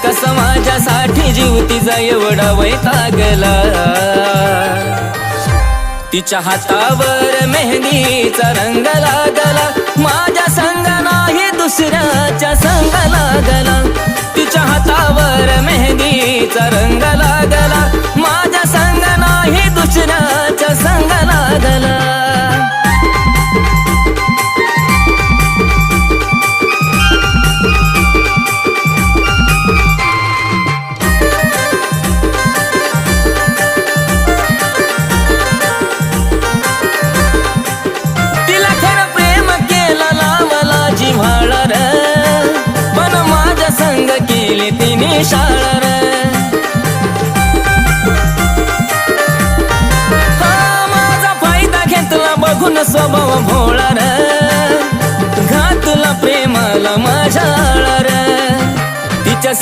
कसा माझ्यासाठी जीव तिचा एवढा वैतागला। तिच्या हातावर मेहंदीचा रंग लागला, माझ्या संग नाही दुसऱ्याच्या संग लागला। तिच्या हातावर मेहंदीचा रंग लागला, माझ्या संग नाही दुसऱ्याच्या संग लागला। संग केली तिने शाळा रे, माझा फायदा घेतला बघून स्वभाव भोळा रे।